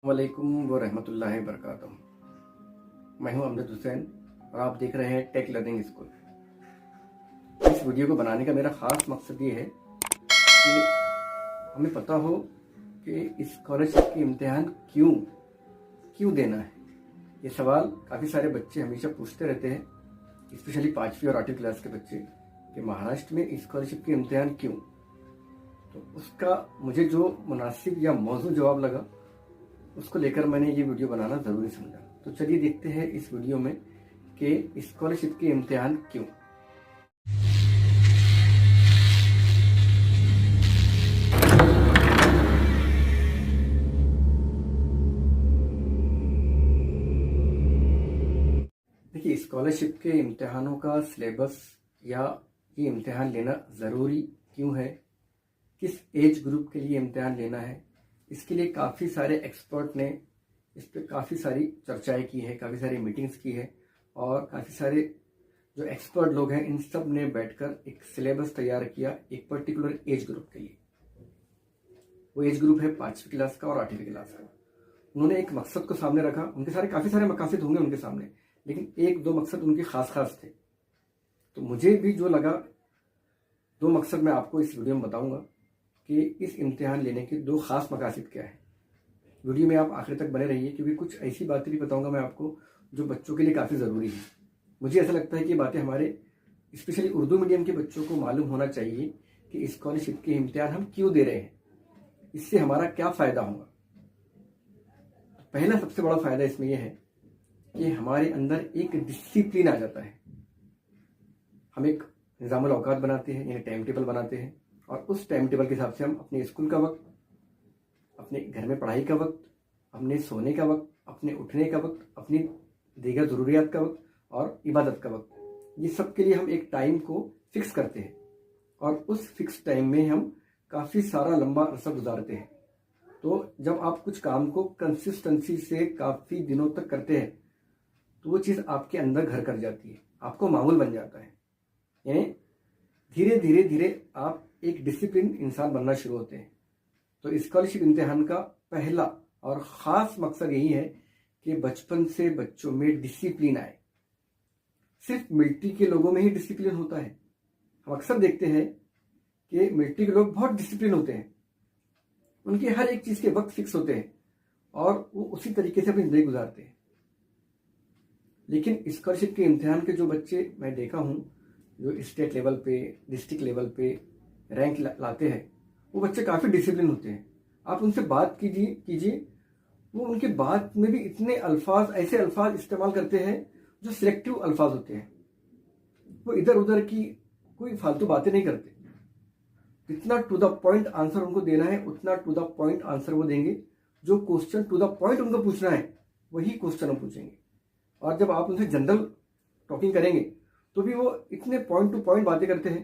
वालेकुम व रहमतुल्लाहि व बरकातुहू। मैं हूं अमजद हुसैन और आप देख रहे हैं टेक लर्निंग स्कूल। इस वीडियो को बनाने का मेरा ख़ास मकसद ये है कि हमें पता हो कि स्कॉलरशिप के इम्तिहान क्यों देना है। ये सवाल काफ़ी सारे बच्चे हमेशा पूछते रहते हैं, स्पेशली 5वीं और 8वीं क्लास के बच्चे, कि महाराष्ट्र में स्कॉलरशिप के इम्तिहान क्यों। तो उसका मुझे जो मुनासिब या मौजूद जवाब लगा, उसको लेकर मैंने ये वीडियो बनाना ज़रूरी समझा। तो चलिए देखते हैं इस वीडियो में कि स्कॉलरशिप के इम्तिहान क्यों। देखिए, स्कॉलरशिप के इम्तिहानों का सिलेबस या ये इम्तिहान लेना ज़रूरी क्यों है, किस एज ग्रुप के लिए इम्तिहान लेना है, इसके लिए काफ़ी सारे एक्सपर्ट ने इस पर काफ़ी सारी चर्चाएं की है, काफ़ी सारी मीटिंग्स की है और काफ़ी सारे जो एक्सपर्ट लोग हैं इन सब ने बैठकर एक सिलेबस तैयार किया एक पर्टिकुलर एज ग्रुप के लिए। वो एज ग्रुप है 5वीं क्लास का और 8वीं क्लास का। उन्होंने एक मकसद को सामने रखा। उनके काफ़ी सारे मकासद होंगे उनके सामने, लेकिन एक दो मकसद उनके खास थे। तो मुझे भी जो लगा, दो मकसद मैं आपको इस वीडियो में बताऊंगा कि इस इम्तिहान लेने के दो खास मकासद क्या है। वीडियो में आप आखिर तक बने रहिए, क्योंकि कुछ ऐसी बातें भी बताऊंगा मैं आपको जो बच्चों के लिए काफ़ी ज़रूरी है। मुझे ऐसा लगता है कि बातें हमारे स्पेशली उर्दू मीडियम के बच्चों को मालूम होना चाहिए कि स्कॉलरशिप के इम्तिहान हम क्यों दे रहे हैं, इससे हमारा क्या फ़ायदा होगा। पहला सबसे बड़ा फ़ायदा इसमें यह है कि हमारे अंदर एक डिसिप्लिन आ जाता है। हम एक निज़ामुल औकात बनाते हैं, यानी टाइम टेबल बनाते हैं, और उस टाइम टेबल के हिसाब से हम अपने स्कूल का वक्त, अपने घर में पढ़ाई का वक्त, अपने सोने का वक्त, अपने उठने का वक्त, अपनी दीगर ज़रूरियात का वक्त और इबादत का वक्त, ये सब के लिए हम एक टाइम को फिक्स करते हैं और उस फिक्स टाइम में हम काफ़ी सारा लंबा अरसा गुजारते हैं। तो जब आप कुछ काम को कंसिस्टेंसी से काफ़ी दिनों तक करते हैं तो वो चीज़ आपके अंदर घर कर जाती है, आपको मामूल बन जाता है। यानी धीरे धीरे धीरे आप एक डिसिप्लिन इंसान बनना शुरू होते हैं। तो स्कॉलरशिप इम्तिहान का पहला और ख़ास मकसद यही है कि बचपन से बच्चों में डिसिप्लिन आए। सिर्फ मिलिट्री के लोगों में ही डिसिप्लिन होता है। हम अक्सर देखते हैं कि मिलिट्री के लोग बहुत डिसिप्लिन होते हैं, उनके हर एक चीज़ के वक्त फिक्स होते हैं और वो उसी तरीके से अपनी ज़िंदगी गुजारते हैं। लेकिन स्कॉलरशिप के इम्तिहान के जो बच्चे मैं देखा हूँ, जो स्टेट लेवल पे, डिस्ट्रिक्ट लेवल पे रैंक लाते हैं, वो बच्चे काफ़ी डिसिप्लिन होते हैं। आप उनसे बात कीजिए, वो उनके बात में भी इतने अल्फाज, ऐसे अल्फाज इस्तेमाल करते हैं जो सिलेक्टिव अल्फाज होते हैं। वो इधर उधर की कोई फालतू बातें नहीं करते। जितना टू द पॉइंट आंसर उनको देना है उतना टू द पॉइंट आंसर वो देंगे। जो क्वेश्चन टू द पॉइंट उनको पूछना है वही क्वेश्चन हम पूछेंगे। और जब आप उनसे जनरल टॉकिंग करेंगे तो भी वो इतने पॉइंट टू पॉइंट बातें करते हैं,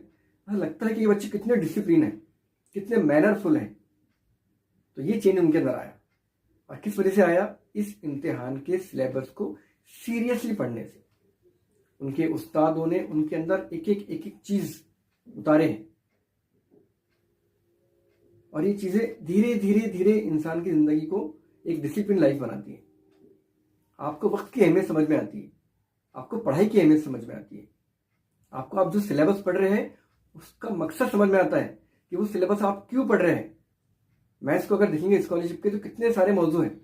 ऐसा लगता है कि ये बच्चे कितने डिसिप्लिन है, कितने मैनरफुल हैं। तो ये चेंज उनके अंदर आया। और किस वजह से आया? इस इम्तिहान के सिलेबस को सीरियसली पढ़ने से। उनके उस्तादों ने उनके अंदर एक एक चीज उतारे हैं और ये चीजें धीरे धीरे धीरे इंसान की जिंदगी को एक डिसिप्लिन लाइफ बनाती है। आपको वक्त की अहमियत समझ में आती है, आपको पढ़ाई की अहमियत समझ में आती है, आपको आप जो सिलेबस पढ़ रहे हैं उसका मकसद समझ में आता है कि वो सिलेबस आप क्यों पढ़ रहे हैं। मैथ्स को अगर देखेंगे स्कॉलरशिप के तो कितने सारे मौजू हैं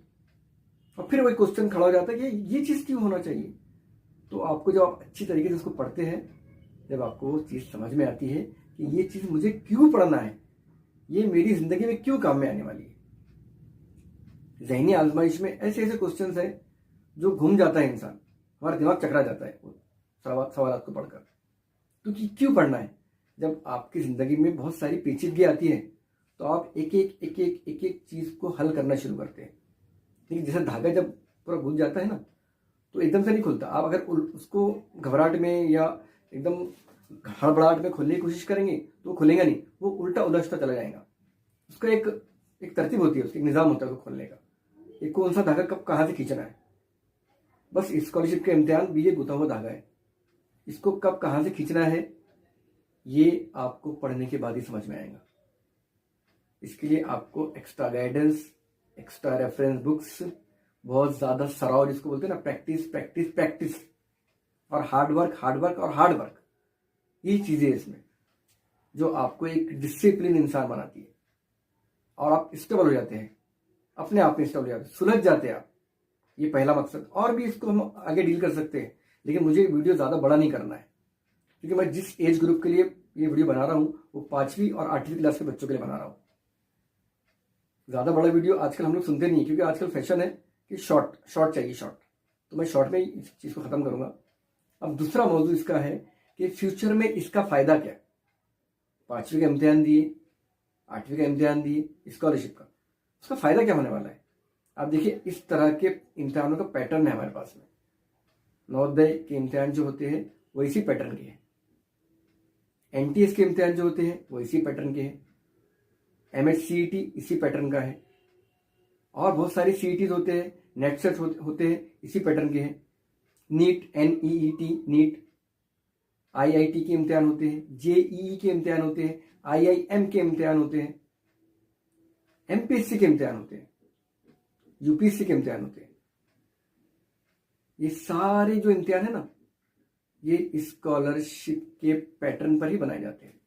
और फिर वही क्वेश्चन खड़ा हो जाता है कि ये चीज़ क्यों होना चाहिए। तो आपको जब आप अच्छी तरीके से उसको पढ़ते हैं, जब आपको वो चीज़ समझ में आती है कि ये चीज़ मुझे क्यों पढ़ना है, ये मेरी ज़िंदगी में क्यों काम में आने वाली है। ज़हनी आजमाइश में ऐसे ऐसे क्वेश्चन हैं जो घूम जाता है इंसान, हमारा दिमाग चकरा जाता है सवाल को पढ़कर। क्योंकि क्यों पढ़ना है? जब आपकी ज़िंदगी में बहुत सारी पेचीदगी आती है तो आप एक एक चीज़ को हल करना शुरू करते हैं। लेकिन जैसे धागा जब पूरा घुल जाता है ना, तो एकदम से नहीं खुलता। आप अगर उसको घबराहट में या एकदम हड़बड़ाहट में खोलने की कोशिश करेंगे तो वो खुलेगा नहीं, वो उल्टा उलझता चला जाएगा। उसका एक तरतीब होती है, उसका एक निज़ाम होता है उसको खोलने का। एक कौन सा धागा कब कहाँ से खींचना है। बस स्कॉलरशिप का इम्तिहान भी ये गुथा हुआ धागा है। इसको कब कहाँ से खींचना है ये आपको पढ़ने के बाद ही समझ में आएगा। इसके लिए आपको extra guidance, extra reference books, बहुत ज़्यादा सराव जिसको बोलते हैं ना, प्रैक्टिस प्रैक्टिस प्रैक्टिस, और हार्ड वर्क हार्ड वर्क और हार्ड वर्क। ये चीज़ें इसमें जो आपको एक डिसिप्लिन इंसान बनाती है, और आप स्टेबल हो जाते हैं, अपने आप में स्टेबल हो जाते हैं, सुलझ जाते हैं आप। ये पहला मकसद। और भी इसको हम आगे डील कर सकते हैं, लेकिन मुझे वीडियो ज़्यादा बड़ा नहीं करना है, क्योंकि मैं जिस एज ग्रुप के लिए ये वीडियो बना रहा हूँ वो 5वीं और 8वीं क्लास के बच्चों के लिए बना रहा हूँ। ज़्यादा बड़ा वीडियो आजकल हम लोग सुनते नहीं, क्योंकि आजकल फैशन है कि शॉर्ट चाहिए शॉर्ट, तो मैं शॉर्ट में ही इस चीज़ को ख़त्म करूँगा। अब दूसरा मौजूद इसका है कि फ्यूचर में इसका फ़ायदा क्या है। 5वीं का इम्तिहान दिए, 8वीं का इम्तिहान दिए स्कॉलरशिप का, उसका फ़ायदा क्या होने वाला है। आप देखिए, इस तरह के इम्तिहानों का पैटर्न है हमारे पास में। नवोदय के इम्तिहान जो होते हैं वो इसी पैटर्न के हैं, NTS के इम्तिहान जो होते हैं वो इसी पैटर्न के हैं, MHCET इसी पैटर्न का है, और बहुत सारी CETs होते हैं, नेट सेट होते हैं, इसी पैटर्न के हैं। नीट, NEET, नीट, IIT के इम्तिहान होते हैं, JEE के इम्तिहान होते हैं, IIM के इम्तिहान होते हैं, MPSC के इम्तिहान होते हैं, UPSC के इम्तिहान होते हैं। ये सारे जो इम्तिहान है ना, ये स्कॉलरशिप के पैटर्न पर ही बनाए जाते हैं।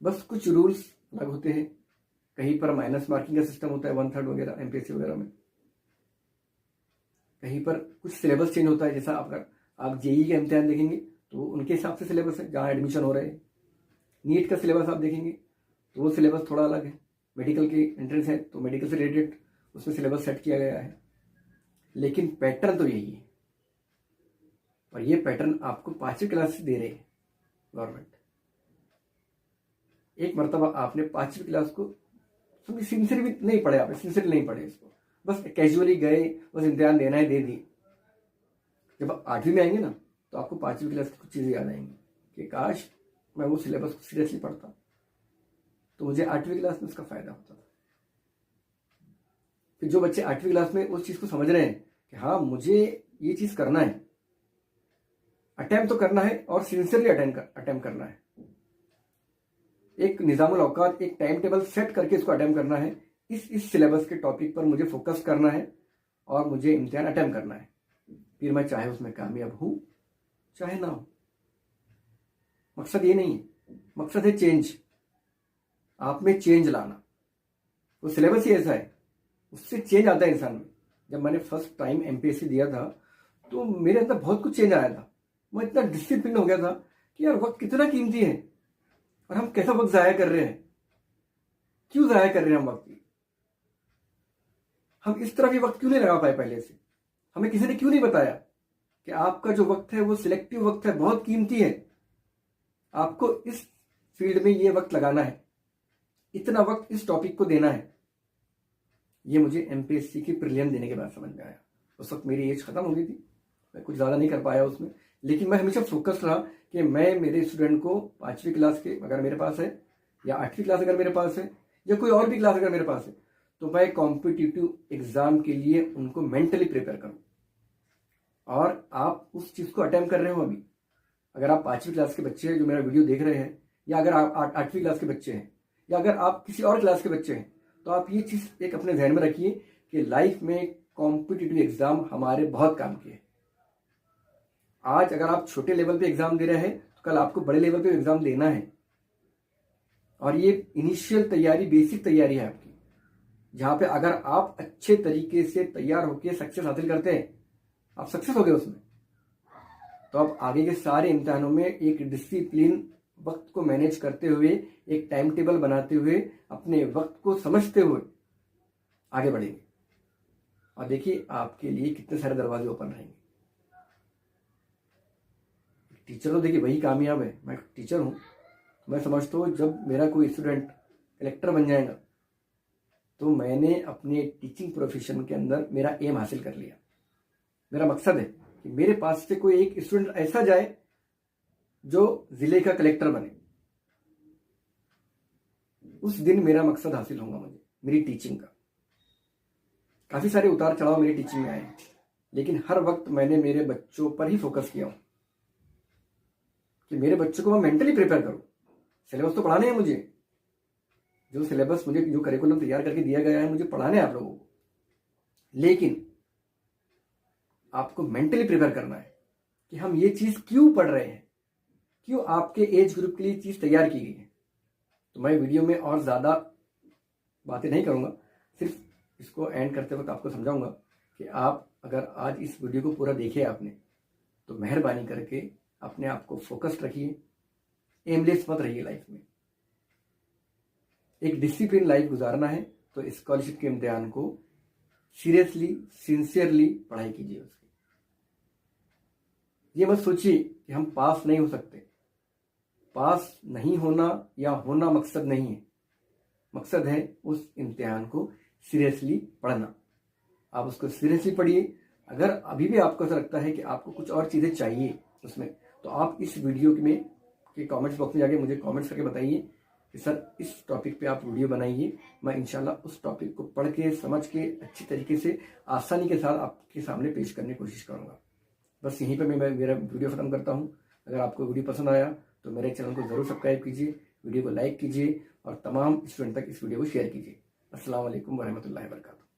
बस कुछ रूल्स अलग होते हैं, कहीं पर माइनस मार्किंग का सिस्टम होता है 1/3 वगैरह MPSC वगैरह में, कहीं पर कुछ सिलेबस चेंज होता है। जैसा अगर आप JEE का इम्तिहान देखेंगे तो उनके हिसाब से सिलेबस है जहाँ एडमिशन हो रहे हैं। नीट का सिलेबस आप देखेंगे तो वो सिलेबस थोड़ा अलग है। मेडिकल की एंट्रेंस है तो मेडिकल से रिलेटेड उसमें सिलेबस सेट किया गया है, लेकिन पैटर्न तो यही है। और ये पैटर्न आपको 5वीं क्लास से दे रहे हैं गवर्नमेंट। एक मरतबा आपने 5वीं क्लास को सिंसियर भी नहीं पढ़े, आपने सिंसियर नहीं पढ़े इसको, बस कैजुअली गए, बस इम्तिहान देना है, दे दी। जब आप 8वीं में आएंगे ना तो आपको 5वीं क्लास की कुछ चीज़ें याद आएंगी कि काश मैं वो सिलेबस को सीरियसली पढ़ता तो मुझे 8वीं क्लास में उसका फ़ायदा होता था। फिर जो बच्चे 8वीं क्लास में उस चीज़ को समझ रहे हैं कि हाँ मुझे ये चीज़ करना है, अटेम्प्ट तो करना है और सिंसियरली अटेम्प्ट करना है, एक निज़ामुल औकात, एक टाइम टेबल सेट करके इसको अटेम्प्ट करना है, इस सिलेबस के टॉपिक पर मुझे फोकस करना है और मुझे इम्तिहान अटेम्प्ट करना है। फिर मैं चाहे उसमें कामयाब हूँ चाहे ना हो, मकसद ये नहीं है, मकसद है चेंज, आप में चेंज लाना। वो सिलेबस ही ऐसा है, उससे चेंज आता है इंसान में। जब मैंने फर्स्ट टाइम MPSC दिया था तो मेरे अंदर बहुत कुछ चेंज आया था। मैं इतना डिसिप्लिन हो गया था कि यार वक्त कितना कीमती है और हम कैसा वक्त ज़ाया कर रहे हैं, क्यों ज़ाया कर रहे हैं हम वक्त। हम इस तरह भी वक्त क्यों नहीं लगा पाए पहले से, हमें किसी ने क्यों नहीं बताया कि आपका जो वक्त है वो सिलेक्टिव वक्त है, बहुत कीमती है, आपको इस फील्ड में ये वक्त लगाना है, इतना वक्त इस टॉपिक को देना है। ये मुझे MPSC की प्रीलिम देने के बाद समझ में आया। उस वक्त मेरी एज खत्म हो गई थी, मैं कुछ ज़्यादा नहीं कर पाया उसमें, लेकिन मैं हमेशा फोकस रहा कि मैं मेरे स्टूडेंट को 5वीं क्लास के अगर मेरे पास है या 8वीं क्लास अगर मेरे पास है या कोई और भी क्लास अगर मेरे पास है तो मैं कॉम्पिटिटिव एग्जाम के लिए उनको मेंटली प्रिपेयर करूं। और आप उस चीज़ को अटेम्प्ट कर रहे हो अभी, अगर आप 5वीं क्लास के बच्चे हैं जो मेरा वीडियो देख रहे हैं, या अगर आप 8वीं क्लास के बच्चे हैं, या अगर आप किसी और क्लास के बच्चे हैं, तो आप ये चीज़ एक अपने ध्यान में रखिए कि लाइफ में कॉम्पिटिटिव एग्जाम हमारे बहुत काम के हैं। आज अगर आप छोटे लेवल पे एग्जाम दे रहे हैं तो कल आपको बड़े लेवल पे एग्जाम देना है। और ये इनिशियल तैयारी, बेसिक तैयारी है आपकी, जहां पे अगर आप अच्छे तरीके से तैयार होकर सक्सेस हासिल करते हैं, आप सक्सेस हो गए उसमें, तो आप आगे के सारे इम्तिहानों में एक डिसिप्लिन, वक्त को मैनेज करते हुए, एक टाइम टेबल बनाते हुए, अपने वक्त को समझते हुए आगे बढ़ेंगे। और देखिए आपके लिए कितने सारे दरवाजे ओपन रहेंगे। टीचर तो देखिए वही कामयाब है। मैं टीचर हूँ, मैं समझता हूँ जब मेरा कोई स्टूडेंट कलेक्टर बन जाएगा तो मैंने अपने टीचिंग प्रोफेशन के अंदर मेरा एम हासिल कर लिया। मेरा मकसद है कि मेरे पास से कोई एक स्टूडेंट ऐसा जाए जो जिले का कलेक्टर बने। उस दिन मेरा मकसद हासिल होगा मुझे, मेरी टीचिंग का। काफी सारे उतार चढ़ाव मेरी टीचिंग में आए हैं, लेकिन हर वक्त मैंने मेरे बच्चों पर ही फोकस किया हूं कि मेरे बच्चों को मैं मेंटली प्रिपेयर करूं। सिलेबस तो पढ़ाने हैं मुझे, जो सिलेबस मुझे, जो करिकुलम तैयार करके दिया गया है, मुझे पढ़ाने हैं आप लोगों को, लेकिन आपको मेंटली प्रिपेयर करना है कि हम ये चीज क्यों पढ़ रहे हैं, क्यों आपके एज ग्रुप के लिए चीज तैयार की गई है। तो मैं वीडियो में और ज्यादा बातें नहीं करूंगा, सिर्फ इसको एंड करते वक्त आपको समझाऊंगा कि आप अगर आज इस वीडियो को पूरा देखे आपने, तो मेहरबानी करके अपने आप को फोकस्ड रखिए, एमलेस मत रहिए लाइफ में। एक डिसिप्लिन लाइफ गुजारना है तो स्कॉलरशिप के इम्तिहान को सीरियसली, सिंसियरली पढ़ाई कीजिए उसकी। ये मत सोचिए कि हम पास नहीं हो सकते। पास नहीं होना या होना मकसद नहीं है, मकसद है उस इम्तिहान को सीरियसली पढ़ना। आप उसको सीरियसली पढ़िए। अगर अभी भी आपको ऐसा लगता है कि आपको कुछ और चीज़ें चाहिए उसमें, तो आप इस वीडियो में के कमेंट्स बॉक्स में जाके मुझे कमेंट्स करके बताइए कि सर इस टॉपिक पे आप वीडियो बनाइए। मैं इंशाल्लाह उस टॉपिक को पढ़ के, समझ के, अच्छी तरीके से, आसानी के साथ आपके सामने पेश करने की कोशिश करूँगा। बस यहीं पर मैं मेरा वीडियो ख़त्म करता हूँ। अगर आपको वीडियो पसंद आया तो मेरे चैनल को ज़रूर सब्सक्राइब कीजिए, वीडियो को लाइक कीजिए और तमाम स्टूडेंट तक इस वीडियो को शेयर कीजिए। अस्सलाम वालेकुम वरहमतुल्लाहि वबरकातुहू।